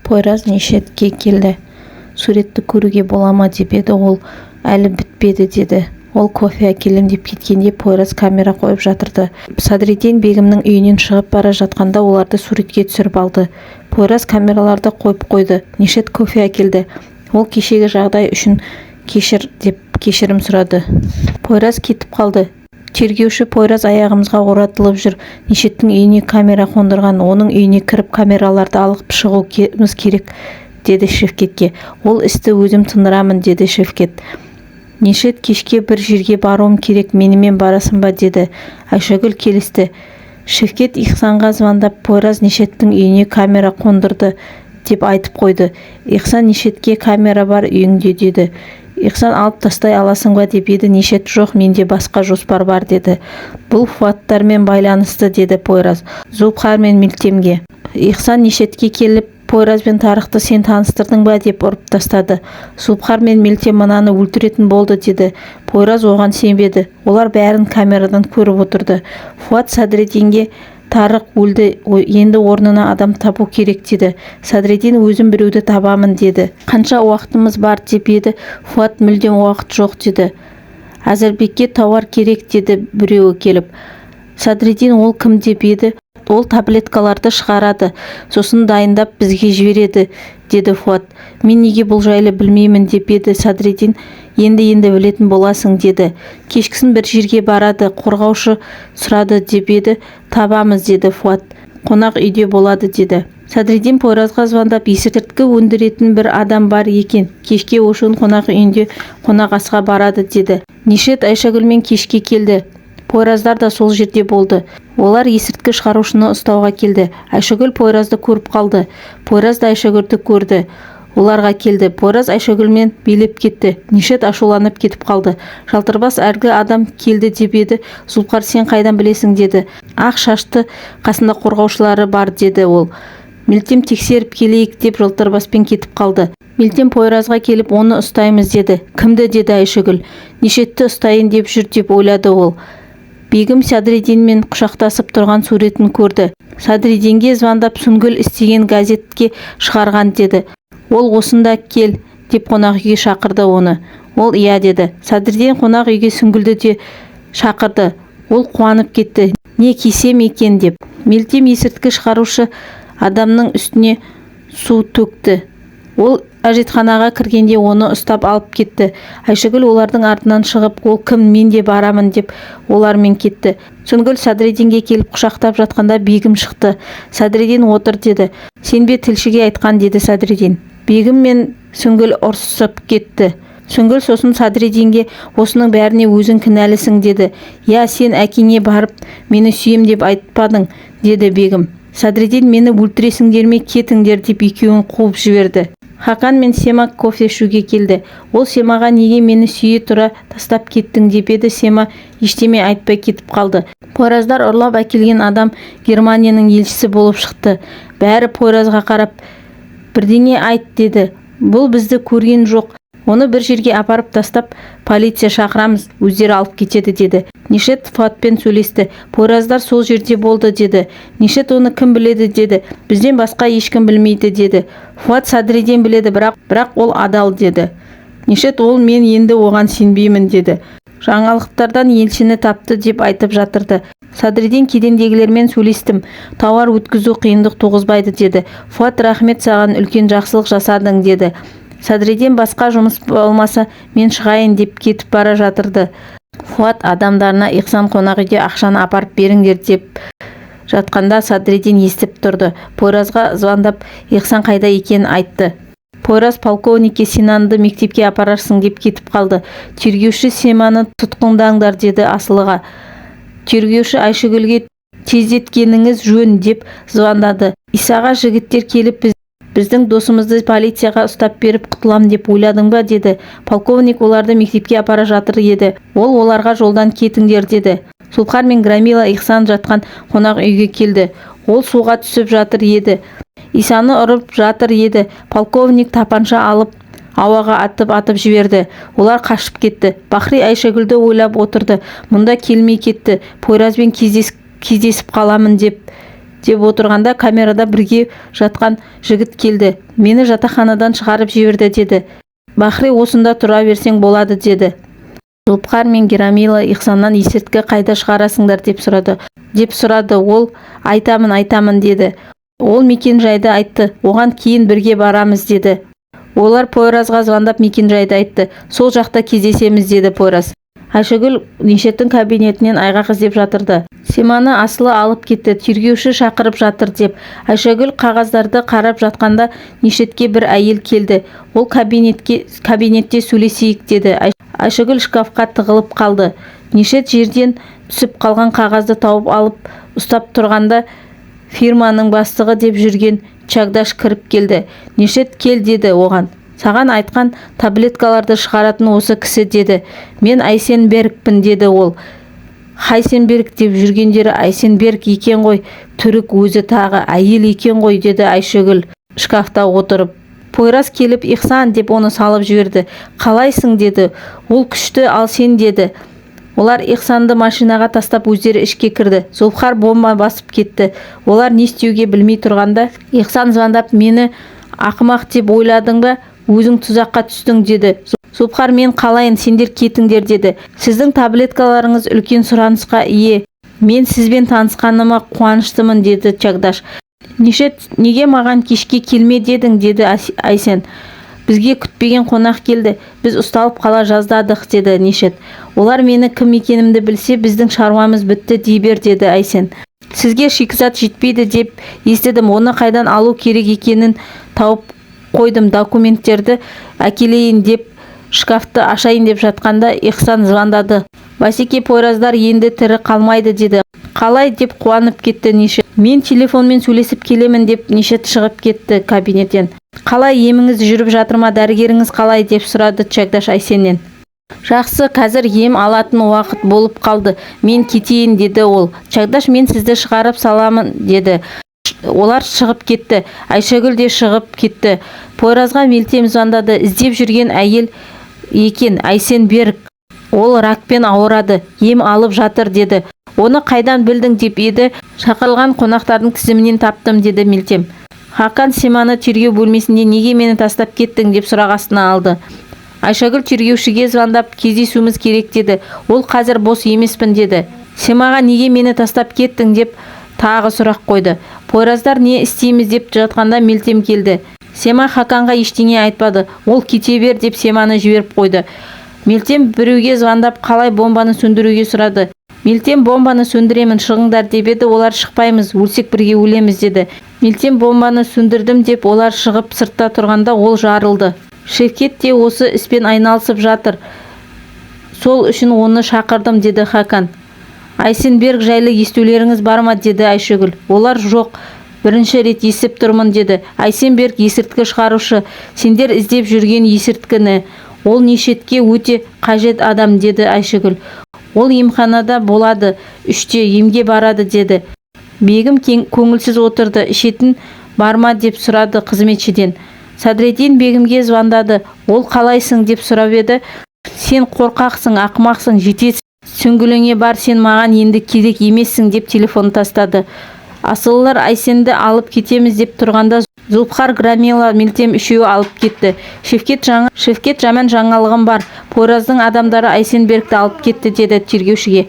Пойраз Нишетке келді. Суретті көруге бола ма деп еді, ол әлі бітпеді деді. Ол кофе әкелем деп кеткенде Пойраз камера қойып жатырды. Садриддин бегімнің үйінен шығып бара жатқанда оларды суретке түсіріп алды. Пойраз камераларды қойып қойды. Нишет кофе әкелді. Ол кешегі жағдай үшін кешір деп кешірім сұрады. Пойраз кетіп қалды. Тергеуші Пойраз аяғымызға оратылып жүр. Нишеттің үйіне камера қондырған, оның үйіне кіріп камераларды алып шығуымыз керек деді Шевкетке. Ол істі өзім тындырамын деді Шевкет. Нишет кешке бір жерге баруым керек, менімен барасың ба деді. Айшагүл келісті. Шевкет Ихсанға звондап Пойраз Нишеттің үйіне камера қондырды деп айтып қойды. Ихсан Нишетке камера бар үйіңде деді. Ихсан алып тастай аласың ба деп еді. Нишет жоқ, менде басқа жоспар бар деді. Бұл Фуаттармен байланысты деді Пойраз. Зулпхар мен Милтемге. Ихсан Нишетке келіп Пойраз бен Тарықты сен таныстырдың ба деп ұрып тастады. Зулпхар мен Милтем мынаны өлтіретін болды деді. Пойраз оған сенбеді. Олар бәрін камерадан көріп отырды. Фуат Садриддинге Тарық өлді, енді орнына адам табу керек деді. Садриддин өзім біреуді табамын деді. Қанша уақытымыз бар деп еді. Фуат мүлдем уақыт жоқ деді. Әзірбекке тауар керек деді біреуі келіп. Садриддин ол кім деп еді. Ол таблеткаларды шығарады, сосын дайындап бізге жібереді деді Фуат. Мен неге бұл жайлы білмеймін деп еді. Садриддин енді білетін боласың деді. Кешкісін бір жерге барады, қорғаушы сұрады деп еді. Табамыз деді Фуат. Қонақ үйде болады деді. Садриддин Пойразға звондап, есірткі өндіретін бір адам бар екен. Кешке ошын қонақ үйінде қонақ асқа барады деді. Нишет Айшагүлмен кешке келді. Пойраздар да сол жерде болды. Олар есірткі шығарушыны ұстауға келді. Айшагүл Пойразды көріп қалды. Пойраз да Айшагүлді көрді. Оларға келді. Пойраз Айшагүлмен билеп кетті. Нишет ашуланып кетіп қалды. Жалтырбас әргі адам келді деп еді. Зулпхар сен қайдан білесің деді. Ақ шашты қасында қорғаушылары бар деді ол. Милтем тексеріп келейік деп Жалтырбаспен кетіп қалды. Милтем Пойразға келіп оны ұстаймыз деді. Кімді деді Айшагүл. Нишетті ұстайын деп жүр деп ойлады ол. Бегім Садриддинмен құшақтасып тұрған суретін көрді. Садриддинге звондап Сүнгіл істеген газетке шығарған деді. Ол осында кел деп қонақ үйге шақырды оны. Ол иә деді. Садриддин қонақ үйге Сүнгілді де шақырды. Ол қуанып кетті. Не кисем екен деп. Милтем есірткі шығарушы адамның үстіне су төкті. Ол әжетханаға кіргенде оны ұстап алып кетті. Айшагүл олардың артынан шығып, ол кім, мен де барамын деп олармен кетті. Сүнгіл Садриддинге келіп құшақтап жатқанда Бегім шықты. Садриддин отыр деді. Сен бе тілшіге айтқан деді Садриддин. Бегім мен Сүнгіл ұрсып кетті. Сүнгіл сосын Садриддинге осының бәріне өзің кінәлісің деді. Я сен әкеңе барып мені сүйем деп айтпадың деді Бегім. Садриддин мені өлтіресіңдер ме, кетіңдер деп екеуін қуып жіберді. Хақан мен Сема кофе ішуге келді. Ол Семаға неге мені сүйе тұра тастап кеттің деп еді. Сема ештеме айтпай кетіп қалды. Пойраздар ұрлап әкелген адам Германияның елшісі болып шықты. Бәрі Пойразға қарап, бірдеңе айт деді. Бұл бізді көрген жоқ. Оны бір жерге апарып тастап, полиция шақырамыз, өздері алып кетеді деді. Нишет Фуатпен сөйлесті. Пойраздар сол жерде болды деді. Нишет оны кім біледі деді. Бізден басқа ешкім білмейді деді. Фуат Садриддин біледі, бірақ ол адал деді. Нишет ол мен енді оған сенбеймін деді. Жаңалықтардан елшіні тапты деп айтып жатырды. Садриддин кедендегілермен сөйлестім. Тауар өткізу қиындық туғызбайды деді. Фуат рахмет саған, үлкен жақсылық жасадың деді. Садриддин басқа жұмыс болмаса мен шығайын деп кетіп бара жатырды. Фуат адамдарына Ихсан қонақ үйде ақшаны апарып беріңдер деп жатқанда Садриддин естіп тұрды. Пойразға звондап Ихсан қайда екенін айтты. Пойраз полковникке Синанды мектепке апарарсың деп кетіп қалды. Тергеуші Семаны тұтқындаңдар деді Асылыға. Тергеуші Айшагүлге тездеткеніңіз жөн деп звондады. Исаға жігіттер келіп біздің досымызды полицияға ұстап беріп құтылам деп ойладың ба деді. Полковник оларды мектепке апара жатыр еді. Ол оларға жолдан кетіңдер деді. Зулпхар мен Грамила Ихсан жатқан қонақ үйге келді. Ол суға түсіп жатыр еді. Исаны ұрып жатыр еді. Полковник тапанша алып ауаға атып жіберді. Олар қашып кетті. Бахри Айшагүлді ойлап отырды. Мұнда келмей кетті. Пойразбен кездесіп қаламын деп деп отырғанда камерада бірге жатқан жігіт келді. Мені жатақханадан шығарып жіберді деді. Бахри осында тұра берсең болады деді. Зұлпқар мен Герамила Ихсаннан есірткі қайда шығарасыңдар деп сұрады. Ол айтамын деді. Ол мекен-жайды айтты. Оған кейін бірге барамыз деді. Олар Пойразға звондап мекен-жайды айтты. Сол жақта кездесеміз деді Пойраз. Айшагүл Нишеттің кабинетінен айғақ іздеп жатырды. Семаны Асылы алып кетті, тергеуші шақырып жатыр деп. Айшагүл қағаздарды қарап жатқанда Нишетке бір әйел келді. Ол кабинетте сөйлесейік деді. Айшагүл шкафқа тығылып қалды. Нишет жерден түсіп қалған қағазды тауып алып ұстап тұрғанда фирманың бастығы деп жүрген Чагдаш кіріп келді. Нишет кел деді оған. Саған айтқан таблеткаларды шығаратын осы кісі деді. Мен Айсенбергпін деді ол. Хайсенберг деп жүргендері Айсенберг екен ғой, түрік өзі тағы әйел екен ғой деді Айшагүл шкафта отырып. Пойраз келіп Ихсан деп оны салып жіберді. Қалайсың деді. Ол күшті, ал сен деді. Олар Ихсанды машинаға тастап өздері ішке кірді. Зұлпқар бомба басып кетті. Олар не істеуге білмей тұрғанда Ихсан звондап мені ақымақ деп ойладың ба? Өзің тұзаққа түстің деді. Зұлпқар мен қалайын, сендер кетіңдер деді. Сіздің таблеткаларыңыз үлкен сұранысқа ие. Мен сізбен танысқаныма қуаныштымын деді Чагдаш. Нишет, неге маған кешке келме дедің деді Айсен. Бізге күтпеген қонақ келді. Біз ұсталып қала жаздадық деді Нишет. Олар мені кім екенімді білсе, біздің шаруамыз бітті дей бер деді Айсен. Сізге шикізат жетпейді деп естідім. Оны қайдан алу керек екенін тауып қойдым. Документтерді әкелейін деп шкафты ашайын деп жатқанда Ихсан звондады. Басеке Пойраздар енді тірі қалмайды деді. Қалай деп қуанып кетті Нишет. Мен телефонмен сөйлесіп келемін деп Нишет шығып кетті кабинеттен. Қалай еміңіз жүріп жатыр ма, дәрігеріңіз қалай деп сұрады Чагдаш Айсеннен. Жақсы, қазір ем алатын уақыт болып қалды. Мен кетейін деді ол. Чагдаш, мен сізді шығарып саламын деді. Олар шығып кетті. Айшагүл де шығып кетті. Пойразға Мелтем звондады. Іздеп жүрген әйел екен, Айсенберг. Ол ракпен ауырады, ем алып жатыр деді. Оны қайдан білдің деп еді. Шақырылған қонақтардың тізімінен таптым деді Мелтем. Хакан Семаны тергеу бөлмесінде неге мені тастап кеттің деп сұрақ астына алды. Айшагүл тергеушіге звондап кездесуіміз керек деді. Ол қазір бос емеспін деді. Семаға неге мені тастап кеттің деп тағы сұрақ қойды. Пойраздар не істейміз деп жатқанда Мелтем келді. Сема Хаканға ештеңе айтпады. Ол кете бер деп Семаны жіберіп қойды. Мелтем біреуге звондап қалай бомбаны сөндіруге сұрады. Мелтем бомбаны сөндіремін, шығыңдар деп еді. Олар шықпаймыз, өлсек бірге өлеміз деді. Мелтем бомбаны сөндірдім деп олар шығып сыртта тұрғанда ол жарылды. Шевкет те осы іспен айналысып жатыр. Сол үшін оны шақырдым деді Хакан. Айсенберг жайлы естулеріңіз бар ма деді Айшагүл. Олар жоқ, бірінші рет естіп тұрмын деді. Айсенберг есірткі шығарушы. Сендер іздеп жүрген есірткіні. Ол Нишетке өте қажет адам деді Айшагүл. Ол емханада болады, 3-те емге барады деді. Бегім көңілсіз отырды. Ішетін бар ма деп сұрады қызметшіден. Садреддин бегімге звондады. Ол қалайсың деп сұрап еді. Сен қорқақсың, ақымақсың, жетесің. Сүңгіліңе бар, сен маған енді керек емессің деп телефон тастады. Асылылар Айсенді алып кетеміз деп тұрғанда Зұлпқар, Грамила, Мелтем үшеуі алып кетті. Шевкет жаман жаңалығым бар. Пойраздың адамдары Айсенбергті алып кетті деді тергеушіге.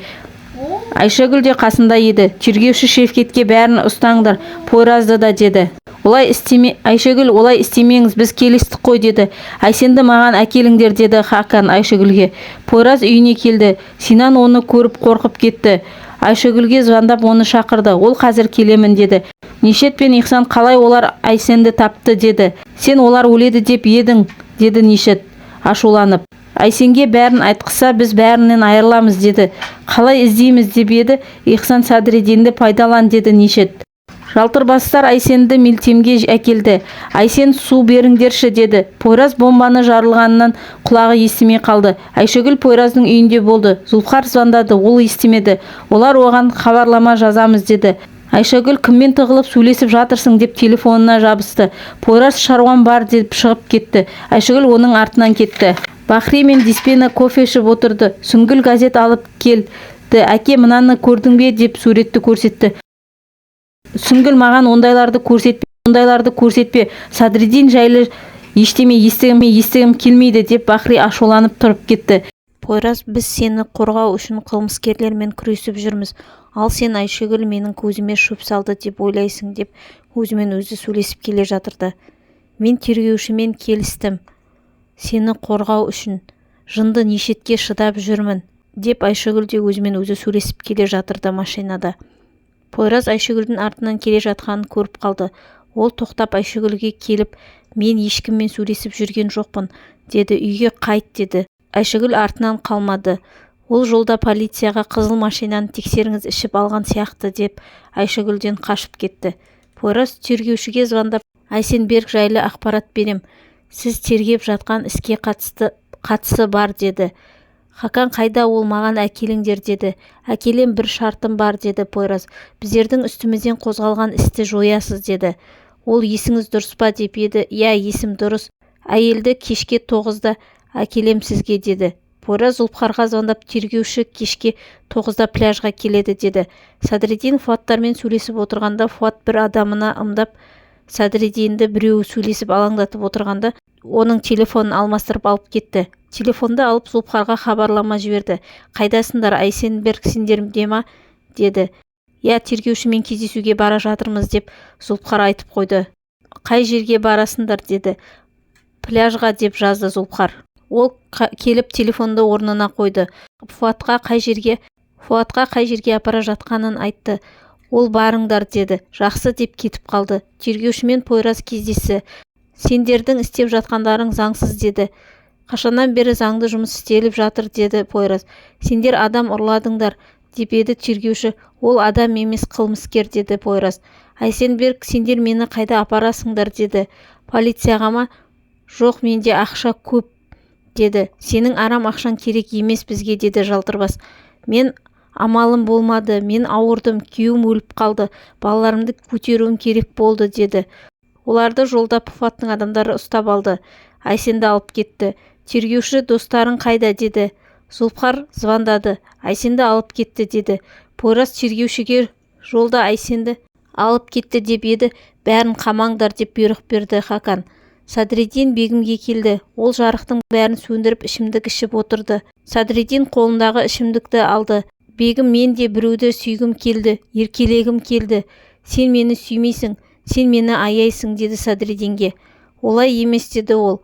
Айшагүл де қасында еді. Тергеуші Шевкетке бәрін ұстаңдар, Пойразды да деді. Айшагүл, олай істемеңіз, біз келістік қой деді. Айсенді маған әкеліңдер деді Хакан Айшагүлге. Пойраз үйіне келді. Синан оны көріп қорқып кетті. Айшагүлге звондап оны шақырды. Ол қазір келемін деді. Нишет пен Ихсан қалай олар Айсенді тапты деді. Сен олар өледі деп едің деді Нишет ашуланып. Айсенге бәрін айтқыса біз бәрінен айырыламыз деді. Қалай іздейміз деп еді. Ихсан Садреддинді пайдалан деді Нишет. Жалтырбастар Айсенді Мелтемге әкелді. Айсен су беріңдерші деді. Пойраз бомбаны жарылғанынан құлағы естімей қалды. Айшагүл Пойраздың үйінде болды. Зұлпқар звондады, ол естімеді. Олар оған хабарлама жазамыз деді. Айшагүл кіммен тығылып сөйлесіп жатырсың деп телефонына жабысты. Пойраз шаруам бар деп шығып кетті. Айшагүл оның артынан кетті. Бахри мен Диспена кофе ішіп отырды. Сүңгіл газет алып келді. Әке, мынаны көрдің бе деп суретті көрсетті. Сүнгіл маған ондайларды көрсетпе, Садриддин жайлы ештеме естігім келмейді деп Бахри ашуланып тұрып кетті. Пойраз, біз сені қорғау үшін қылмыскерлермен күресіп жүрміз. Ал сен, Айшегүл, менің көзіме шөп салды деп ойлайсың деп өзімен өзі сөйлесіп келе жатырды. Мен тергеушімен келістім. Сені қорғау үшін жынды нешетке шыдап жүрмін деп Айшегүл де өзімен өзі сөйлесіп келе жатырды машинада. Пойраз Айшегүлдің артынан келе жатқанын көріп қалды. Ол тоқтап Айшегүлге келіп, мен ешкіммен сөйлесіп жүрген жоқпын, деді. Үйге қайт, деді. Айшегүл артынан қалмады. Ол жолда полицияға қызыл машинаны тексеріңіз, ішіп алған сияқты деп Айшегүлден қашып кетті. Пойраз тергеушіге звондап, Айсенберг жайлы ақпарат берем. Сіз тергеп жатқан іске қатысы бар, деді. Хакан қайда, ол маған әкеліңдер, деді. Әкелем, бір шартым бар, деді Пойраз. Біздердің үстімізден қозғалған істі жоясыз, деді. Ол есіңіз дұрыс па деп еді. Иә, есім дұрыс. Әйелді кешке 9-да әкелем сізге, деді. Пойраз Зұлпхарға звондап, тергеуші кешке 9-да пляжға келеді, деді. Садриддин Фуаттармен сөйлесіп отырғанда Фуат бір адамына ымдап, Садриддинді біреуі сөйлесіп алаңдатып отырғанда оның телефонын алмастырып алып кетті. Телефонды алып Зұлпхарға хабарлама жіберді. Қайдасыңдар, Айсенберг сендерде ма, деді. Я, тергеушімен кездесуге бара жатырмыз деп Зұлпхар айтып қойды. Қай жерге барасыңдар, деді. Пляжға, деп жазды Зұлпхар. Ол келіп телефонды орнына қойды. Фуатқа қай жерге апара жатқанын айтты. Ол барыңдар, деді. Жақсы, деп кетіп қалды. Тергеушімен Пойраз кездесті. Сендердің істеп жатқандарың заңсыз, деді. Қашаннан бері заңды жұмыс істеліп жатыр, деді Пойраз. Сендер адам ұрладыңдар, деп еді тергеуші. Ол адам емес, қылмыскер, деді Пойраз. Айсенберг, сендер мені қайда апарасыңдар, деді. Полицияға ма? Жоқ, менде ақша көп, деді. Сенің арам ақшан керек емес бізге, деді Жалтырбас. Мен амалым болмады, мен ауырдым, күйеуім өліп қалды, балаларымды көтеруім керек болды, деді. Оларды жолда Пуаттың адамдары ұстап алды. Айсенді алып кетті. Тергеуші, достарың қайда, деді. Зұлпхар звондады. Айсенді алып кетті, деді. Пойраз тергеушіге жолда Айсенді алып кетті деп еді. Бәрін қамаңдар, деп бұйрық берді Хакан. Садриддин бегімге келді. Ол жарықтың бәрін сөндіріп ішімдік ішіп отырды. Садриддин қолындағы ішімдікті алды. Бегім, мен де біреуді сүйгім келді, еркелегім келді. Сен мені сүймейсің, сен мені аяйсың, деді Садриддинге. Олай емес, деді ол.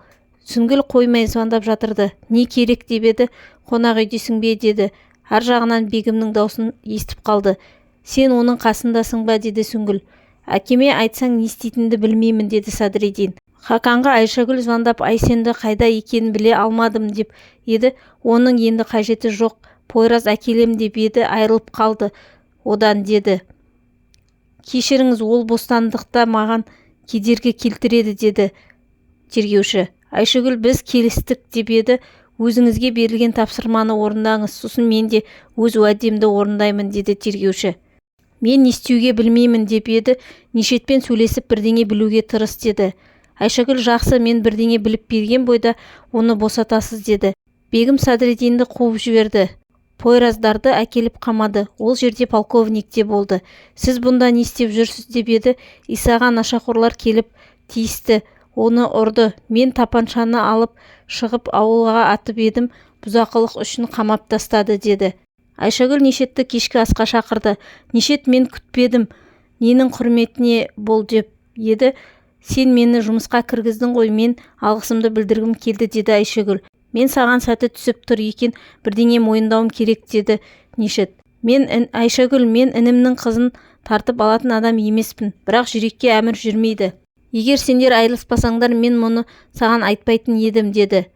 Сүнгіл қоймай звондап жатырды. Не керек деп еді. Қонақ үйдесің бе, деді. Ар жағынан бегімнің даусын естіп қалды. Сен оның қасындасың ба, деді Сүнгіл. Әкеме айтсаң не істейтінді білмеймін, деді Садриддин. Хаканға Айшагүл звондап, Айсенді қайда екенін біле алмадым деп еді. Оның енді қажеті жоқ. Пойраз әкелем деп еді, айырылып қалды. Одан, деді. Кешіріңіз, ол бостандықта маған кедергі келтіреді, деді тергеуші. Айшагүл, біз келістік деп еді. Өзіңізге берілген тапсырманы орындаңыз, сосын мен де өз уәдемді орындаймын, деді тергеуші. Мен не істеуге білмеймін деп еді. Нешетпен сөйлесіп бірдеңе білуге тырыс, деді. Айшагүл, жақсы, мен бірдеңе біліп берген бойда оны босатасыз, деді. Бегім Садриддинді қуып жіберді. Пойраздарды әкеліп қамады. Ол жерде полковник те болды. Сіз бұнда не істеп жүрсіз, деп еді. Исаға нашақорлар келіп тиісті. Оны ұрды. Мен тапаншаны алып шығып ауылға атып едім. Бұзақылық үшін қамап тастады, деді. Айшагүл Нешетті кешкі асқа шақырды. Нешет, мен күтпедім. Ненің құрметіне бол, деп еді. Сен мені жұмысқа кіргіздің ғой, мен алғысымды білдіргім келді, деді Айшагүл. Мен саған сәті түсіп тұр екен, бірдеңе мойындауым керек, деді Нешет. Айшагүл, мен інімнің қызын тартып алатын адам емеспін, бірақ жүрекке әмір жүрмейді. Егер сендер айырылыспасаңдар, мен мұны саған айтпайтын едім, деді.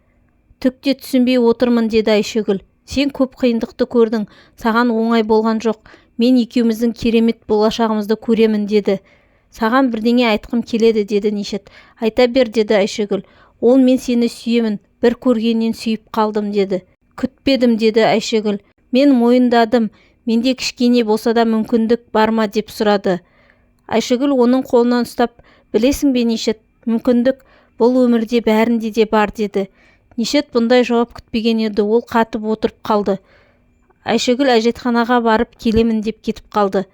Түкте түсінбей отырмын, деді Айшагүл. Сен көп қиындықты көрдің, саған оңай болған жоқ. Мен екеуміздің керемет болашағымызды көремін, деді. Саған бірдеңе айтқым келеді, деді Нешет. Айта бер, деді Айшагүл. Ол мен сені сүйемін, бір көргеннен сүйіп қалдым, деді. Күтпедім, деді Айшагүл. Мен мойындадым, менде кішкене болса да мүмкіндік бар ма, деп сұрады. Айшагүл оның қолынан ұстап, білесің бе, Нешет, мүмкіндік бұл өмірде бәрінде де бар, деді. Нешет бұндай жауап күтпеген еді. Ол қатып отырып қалды. Айшагүл әжетханаға барып келемін деп кетіп қалды.